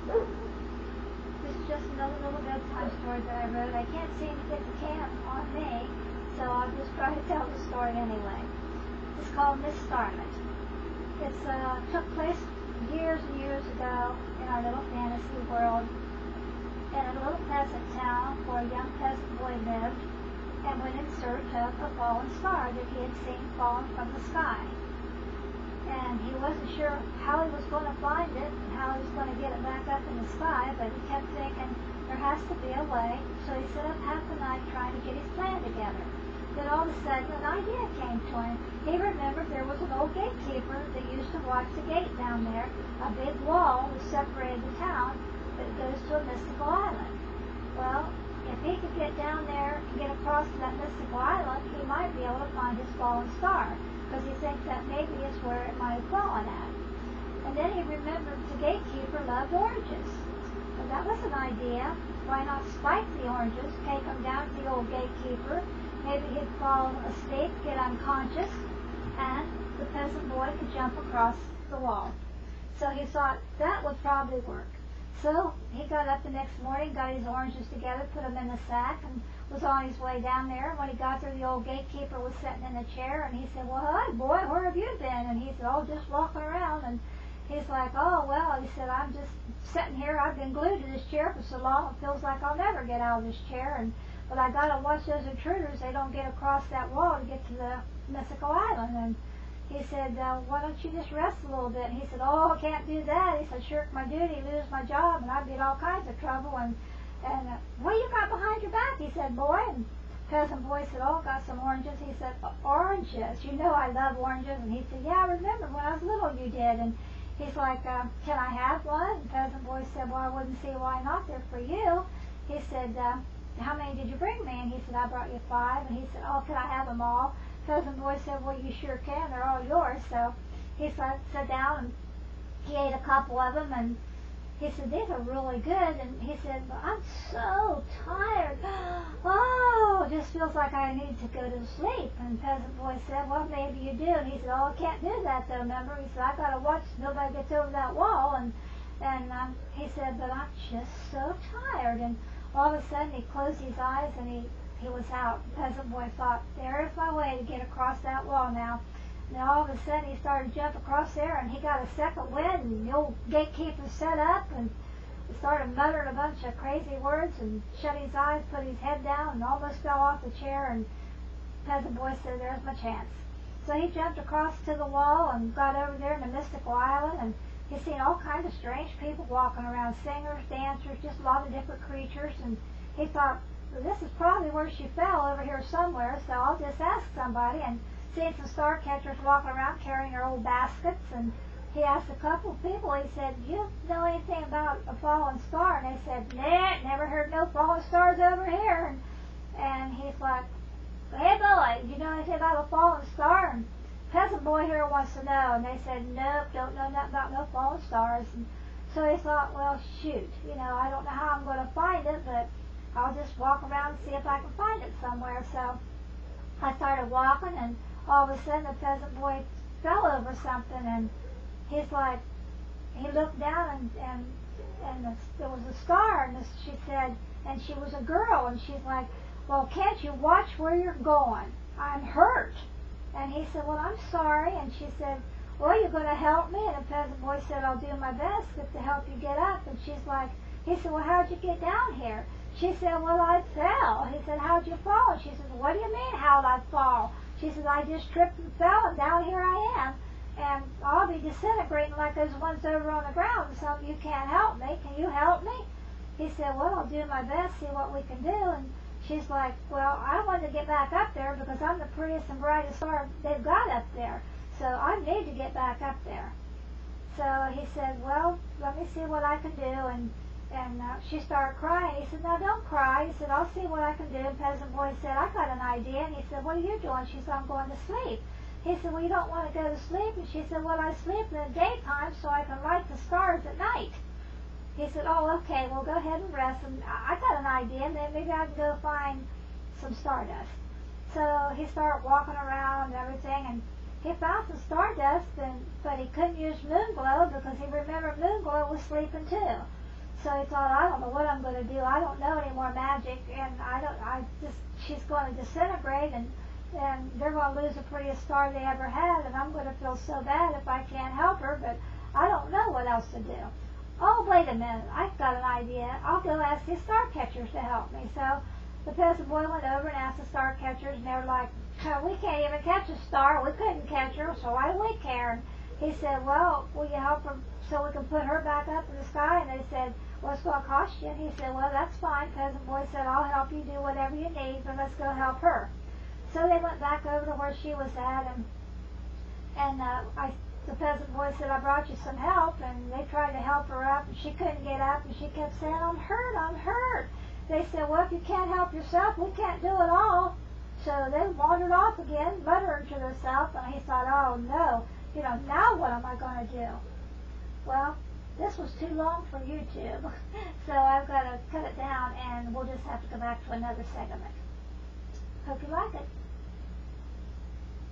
This is just another little bedtime story that I wrote. I can't seem to get the cam on me, so I'll just try to tell the story anyway. It's called Miss Starlet. It took place years and years ago in our little fantasy world in a little peasant town where a young peasant boy lived and went in search of a fallen star that he had seen falling from the sky. And he wasn't sure how he was going to find it and how he was going to get it back up in the sky, but he kept thinking there has to be a way, so he sat up half the night trying to get his plan together. Then all of a sudden an idea came to him. He remembered there was an old gatekeeper that used to watch the gate down there, a big wall that separated the town that goes to a mystical island. Well, if he could get down there and get across to that mystical island, he might be able to find his fallen star, because he thinks that maybe is where it might have fallen at. And then he remembered the gatekeeper loved oranges. And that was an idea. Why not spike the oranges, take them down to the old gatekeeper, maybe he'd fall asleep, get unconscious, and the peasant boy could jump across the wall. So he thought that would probably work. So he got up the next morning, got his oranges together, put them in a sack, and was on his way down there. When he got there, the old gatekeeper was sitting in a chair, and he said, "Well, hi, boy, where have you been?" And he said, "Oh, just walking around." And he's like, "Oh, well," he said, "I'm just sitting here. I've been glued to this chair for so long, it feels like I'll never get out of this chair. But I got to watch those intruders. They don't get across that wall to get to the mystical island." And he said, "Why don't you just rest a little bit?" And he said, "Oh, I can't do that." He said, "Shirk my duty, lose my job, and I'd be in all kinds of trouble. And what you got behind your back?" He said, "Boy." And peasant boy said, "Oh, got some oranges." He said, "Oranges? You know I love oranges." And he said, "Yeah, I remember when I was little you did." And he's like, "Can I have one?" And peasant boy said, "Well, I wouldn't see why not. They're for you." He said, "How many did you bring me?" And he said, "I brought you 5. And he said, "Oh, can I have them all?" Peasant boy said, "Well, you sure can. They're all yours." So he sat down and he ate a couple of them, and he said, "These are really good." And he said, "But I'm so tired. Oh, it just feels like I need to go to sleep." And peasant boy said, "Well, maybe you do." And he said, "Oh, I can't do that though, remember?" He said, "I got to watch nobody gets over that wall." And he said, "But I'm just so tired." And all of a sudden he closed his eyes and he was out. The peasant boy thought, "There's my way to get across that wall now." And all of a sudden he started to jump across there, and he got a second wind, and the old gatekeeper sat up and started muttering a bunch of crazy words and shut his eyes, put his head down, and almost fell off the chair. And the peasant boy said, "There's my chance." So he jumped across to the wall and got over there in the mystical island, and he's seen all kinds of strange people walking around, singers, dancers, just a lot of different creatures. And he thought, well, this is probably where she fell, over here somewhere, so I'll just ask somebody. And seeing some star catchers walking around carrying their old baskets, and he asked a couple of people, he said, "You know anything about a fallen star?" And they said, "Nah, never heard no fallen stars over here." And he's like, "Hey boy, you know anything about a fallen star?" And peasant boy here wants to know. And they said, "Nope, don't know nothing about no fallen stars." And so he thought, well, shoot, I don't know how I'm going to find it, but I'll just walk around and see if I can find it somewhere. So I started walking, and all of a sudden the peasant boy fell over something, and he's like, he looked down, and there was a star, and she said, and she was a girl, and she's like, "Well, can't you watch where you're going? I'm hurt." And he said, "Well, I'm sorry." And she said, "Well, you're going to help me?" And the peasant boy said, "I'll do my best to help you get up." And she's like, he said, "Well, how'd you get down here?" She said, "Well, I fell." He said, "How'd you fall?" She said, "What do you mean, how'd I fall?" She said, "I just tripped and fell, and down here I am. And I'll be disintegrating like those ones over on the ground, so you can't help me. Can you help me?" He said, "Well, I'll do my best, see what we can do." And she's like, "Well, I want to get back up there because I'm the prettiest and brightest star they've got up there. So I need to get back up there." So he said, "Well, let me see what I can do." And she started crying. He said, "No, don't cry." He said, "I'll see what I can do." And peasant boy said, "I got an idea." And he said, "What are you doing?" She said, "I'm going to sleep." He said, "Well, you don't want to go to sleep?" And she said, "Well, I sleep in the daytime so I can light the stars at night." He said, "Oh, okay, well, go ahead and rest. And I got an idea, and then maybe I can go find some stardust." So he started walking around and everything, and he found some stardust, but he couldn't use Moonglow because he remembered Moonglow was sleeping too. So he thought, I don't know what I'm going to do. I don't know any more magic, and she's going to disintegrate, and they're going to lose the prettiest star they ever had, and I'm going to feel so bad if I can't help her, but I don't know what else to do. Oh, wait a minute, I've got an idea. I'll go ask the star catchers to help me. So the peasant boy went over and asked the star catchers, and they were like, we can't even catch a star. We couldn't catch her, so why do we care? And he said, well, will you help her so we can put her back up in the sky? And they said, well, it's going to cost you. And he said, well, that's fine. Peasant boy said, I'll help you do whatever you need, but let's go help her. So they went back over to where she was at, and the peasant boy said, I brought you some help, and they tried to help her up, and she couldn't get up, and she kept saying, I'm hurt, I'm hurt. They said, well, if you can't help yourself, we can't do it all. So they wandered off again, muttering to themselves, and he thought, oh no, now what am I going to do? Well, this was too long for YouTube, so I've got to cut it down, and we'll just have to go back to another segment. Hope you like it.